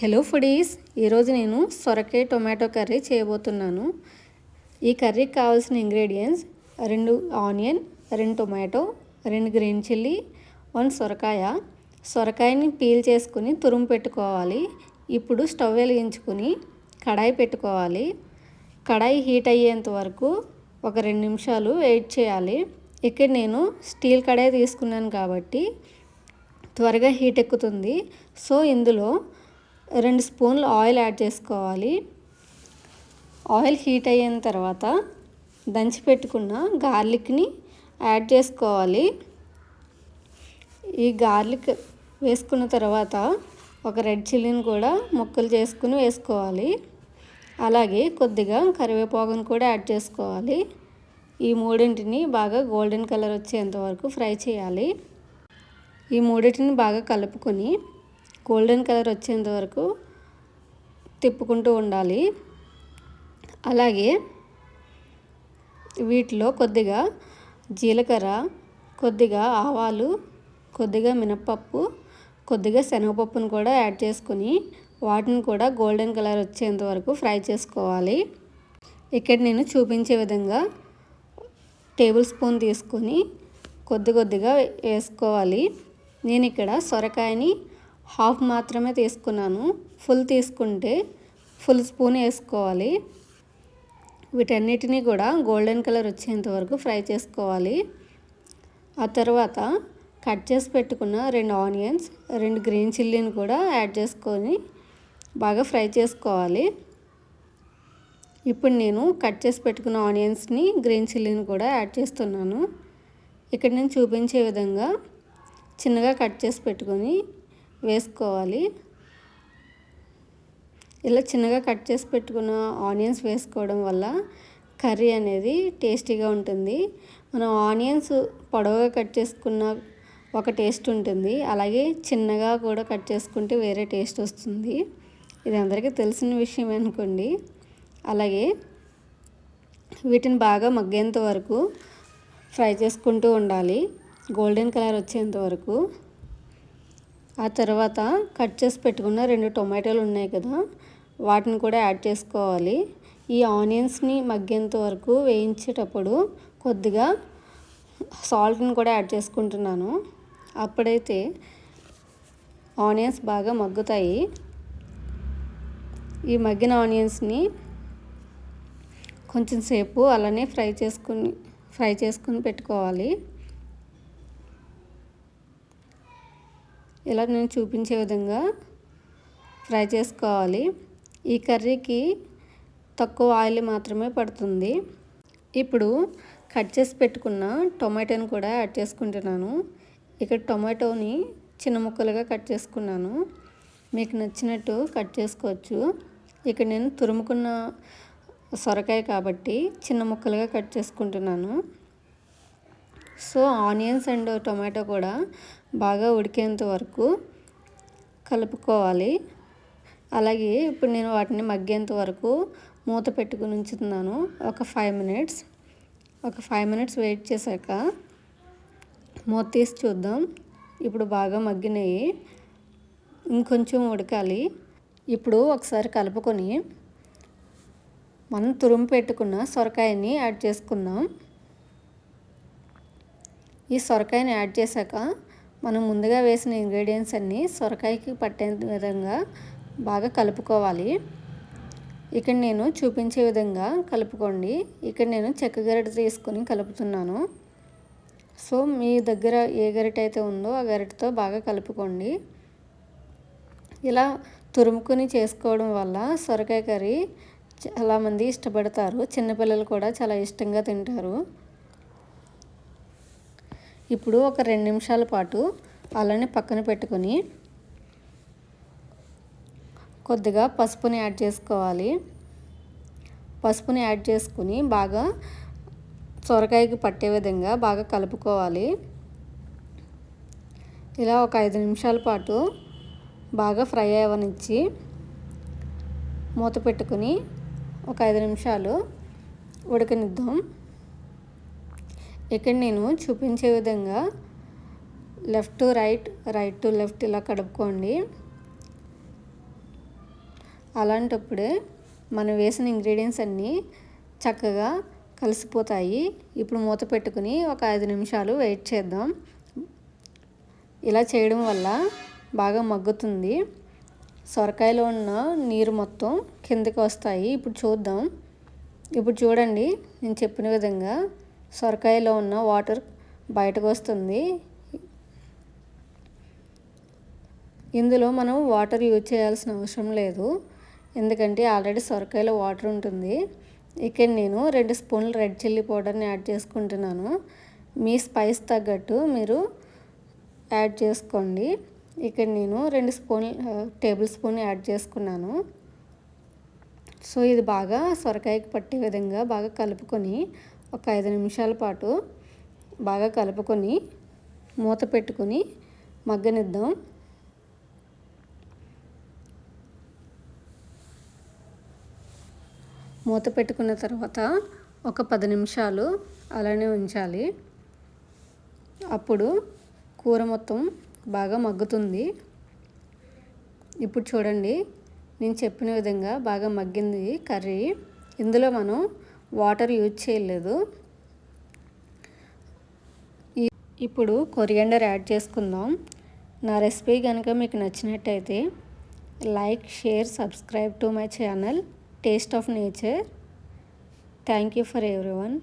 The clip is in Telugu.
హలో ఫుడీస్, ఈరోజు నేను సొరకాయ టొమాటో కర్రీ చేయబోతున్నాను. ఈ కర్రీకి కావాల్సిన ingredients 2 onion, 2 tomato, 2 green chilli, 1 సొరకాయ. సొరకాయని పీల్ చేసుకుని తురుము పెట్టుకోవాలి. ఇప్పుడు స్టవ్ వెలిగించుకుని కడాయి పెట్టుకోవాలి. కడాయి హీట్ అయ్యేంత వరకు ఒక 2 నిమిషాలు వెయిట్ చేయాలి. ఇక్కడ నేను స్టీల్ కడాయి తీసుకున్నాను కాబట్టి త్వరగా హీట్ ఎక్కుతుంది. సో ఇందులో 2 స్పూన్లు ఆయిల్ యాడ్ చేసుకోవాలి. ఆయిల్ హీట్ అయిన తర్వాత దంచి పెట్టుకున్న గార్లిక్ని యాడ్ చేసుకోవాలి. ఈ గార్లిక్ వేసుకున్న తర్వాత ఒక రెడ్ చిల్లీని కూడా ముక్కలు చేసుకుని వేసుకోవాలి. అలాగే కొద్దిగా కరివేపాకును కూడా యాడ్ చేసుకోవాలి. ఈ మూడింటిని బాగా గోల్డెన్ కలర్ వచ్చేంత వరకు ఫ్రై చేయాలి. ఈ మూడింటిని బాగా కలుపుకొని గోల్డెన్ కలర్ వచ్చేంత వరకు తిప్పుకుంటూ ఉండాలి. అలాగే వీటిలో కొద్దిగా జీలకర్ర, కొద్దిగా ఆవాలు, కొద్దిగా మినపప్పు, కొద్దిగా శనగపప్పును కూడా యాడ్ చేసుకుని వాటిని కూడా గోల్డెన్ కలర్ వచ్చేంత వరకు ఫ్రై చేసుకోవాలి. ఇక్కడ నేను చూపించే విధంగా టేబుల్ స్పూన్ తీసుకొని కొద్దిగా వేసుకోవాలి. నేను ఇక్కడ సొరకాయని హాఫ్ మాత్రమే తీసుకున్నాను. ఫుల్ తీసుకుంటే ఫుల్ స్పూన్ వేసుకోవాలి. వీటన్నిటినీ కూడా గోల్డెన్ కలర్ వచ్చేంత వరకు ఫ్రై చేసుకోవాలి. ఆ తర్వాత కట్ చేసి పెట్టుకున్న 2 ఆనియన్స్, 2 గ్రీన్ చిల్లీని కూడా యాడ్ చేసుకొని బాగా ఫ్రై చేసుకోవాలి. ఇప్పుడు నేను కట్ చేసి పెట్టుకున్న ఆనియన్స్ని, గ్రీన్ చిల్లీని కూడా యాడ్ చేస్తున్నాను. ఇక్కడ నేను చూపించే విధంగా చిన్నగా కట్ చేసి పెట్టుకొని వేసుకోవాలి. ఇలా చిన్నగా కట్ చేసి పెట్టుకున్న ఆనియన్స్ వేసుకోవడం వల్ల కర్రీ అనేది టేస్టీగా ఉంటుంది. మనం ఆనియన్స్ పొడవుగా కట్ చేసుకున్న ఒక టేస్ట్ ఉంటుంది, అలాగే చిన్నగా కూడా కట్ చేసుకుంటే వేరే టేస్ట్ వస్తుంది. ఇది అందరికీ తెలిసిన విషయం అనుకోండి. అలాగే వీటిని బాగా మగ్గేంత వరకు ఫ్రై చేసుకుంటూ ఉండాలి, గోల్డెన్ కలర్ వచ్చేంత వరకు. ఆ తర్వాత కట్ చేసి పెట్టుకున్న 2 టొమాటోలు ఉన్నాయి కదా, వాటిని కూడా యాడ్ చేసుకోవాలి. ఈ ఆనియన్స్ని మగ్గేంత వరకు వేయించేటప్పుడు కొద్దిగా సాల్ట్ని కూడా యాడ్ చేసుకుంటున్నాను. అప్పుడైతే ఆనియన్స్ బాగా మగ్గుతాయి. ఈ మగ్గిన ఆనియన్స్ని కొంచెం సేపు అలానే ఫ్రై చేసుకుని పెట్టుకోవాలి. ఇలా నేను చూపించే విధంగా ఫ్రై చేసుకోవాలి. ఈ కర్రీకి తక్కువ ఆయిల్ మాత్రమే పడుతుంది. ఇప్పుడు కట్ చేసి పెట్టుకున్న టొమాటోని కూడా యాడ్ చేసుకుంటున్నాను. ఇక్కడ టొమాటోని చిన్న ముక్కలుగా కట్ చేసుకున్నాను. మీకు నచ్చినట్టు కట్ చేసుకోవచ్చు. ఇక్కడ నేను తురుముకున్న సొరకాయ కాబట్టి చిన్న ముక్కలుగా కట్ చేసుకుంటున్నాను. సో ఆనియన్స్ అండ్ టొమాటో కూడా బాగా ఉడికేంత వరకు కలుపుకోవాలి. అలాగే ఇప్పుడు నేను వాటిని మగ్గేంత వరకు మూత పెట్టుకుని ఉంచుతున్నాను. ఒక 5 మినిట్స్ వెయిట్ చేశాక మూత తీసి చూద్దాం. ఇప్పుడు బాగా మగ్గినాయి, ఇంకొంచెం ఉడకాలి. ఇప్పుడు ఒకసారి కలుపుకొని మనం తురుము పెట్టుకున్న సొరకాయని యాడ్ చేసుకుందాం. ఈ సొరకాయని యాడ్ చేశాక మనం ముందుగా వేసిన ఇంగ్రీడియంట్స్ అన్నీ సొరకాయకి పట్టే విధంగా బాగా కలుపుకోవాలి. ఇక్కడ నేను చూపించే విధంగా కలుపుకోండి. ఇక్కడ నేను చెక్క గరిటె తీసుకొని కలుపుతున్నాను. సో మీ దగ్గర ఏ గరిటె అయితే ఉందో ఆ గరిటెతో బాగా కలుపుకోండి. ఇలా తురుముకొని చేసుకోవడం వల్ల సొరకాయ కర్రీ చాలామంది ఇష్టపడతారు. చిన్నపిల్లలు కూడా చాలా ఇష్టంగా తింటారు. ఇప్పుడు ఒక 2 నిమిషాల పాటు అలానే పక్కన పెట్టుకొని కొద్దిగా పసుపుని యాడ్ చేసుకోవాలి. పసుపుని యాడ్ చేసుకుని బాగా సొరకాయకి పట్టే విధంగా బాగా కలుపుకోవాలి. ఇలా ఒక 5 నిమిషాల పాటు బాగా ఫ్రై అవ్వనిచ్చి మూత పెట్టుకుని ఒక 5 నిమిషాలు ఉడకనిద్దాం. ఇక్కడ నేను చూపించే విధంగా left to right, right to left ఇలా కలుపుకోండి. అలాంటప్పుడే మనం వేసిన ఇంగ్రీడియంట్స్ అన్నీ చక్కగా కలిసిపోతాయి. ఇప్పుడు మూత పెట్టుకుని ఒక 5 నిమిషాలు వెయిట్ చేద్దాం. ఇలా చేయడం వల్ల బాగా మగ్గుతుంది. సొరకాయలో ఉన్న నీరు మొత్తం కిందకి వస్తాయి. ఇప్పుడు చూద్దాం. ఇప్పుడు చూడండి, నేను చెప్పిన విధంగా సొరకాయలో ఉన్న వాటర్ బయటకు వస్తుంది. ఇందులో మనం వాటర్ యూజ్ చేయాల్సిన అవసరం లేదు, ఎందుకంటే ఆల్రెడీ సొరకాయలో వాటర్ ఉంటుంది. ఇక్కడ నేను 2 స్పూన్లు రెడ్ చిల్లీ పౌడర్ని యాడ్ చేసుకుంటున్నాను. మీ స్పైస్ తగ్గట్టు మీరు యాడ్ చేసుకోండి. ఇక్కడ నేను 2 టేబుల్ స్పూన్ యాడ్ చేసుకున్నాను. సో ఇది బాగా సొరకాయకి పట్టే విధంగా బాగా కలుపుకొని ఒక 5 నిమిషాల పాటు బాగా కలుపుకొని మూత పెట్టుకొని మగ్గనిద్దాం. మూత పెట్టుకున్న తర్వాత ఒక 10 నిమిషాలు అలానే ఉంచాలి. అప్పుడు కూర మొత్తం బాగా మగ్గుతుంది. ఇప్పుడు చూడండి, నేను చెప్పిన విధంగా బాగా మగ్గింది కర్రీ. ఇందులో మనం వాటర్ యూజ్ చేయలేదు. ఇప్పుడు కొరియాండర్ యాడ్ చేసుకుందాం. నా రెసిపీ కనుక మీకు నచ్చినట్టయితే like, share, subscribe to my channel taste of nature. Thank you for everyone.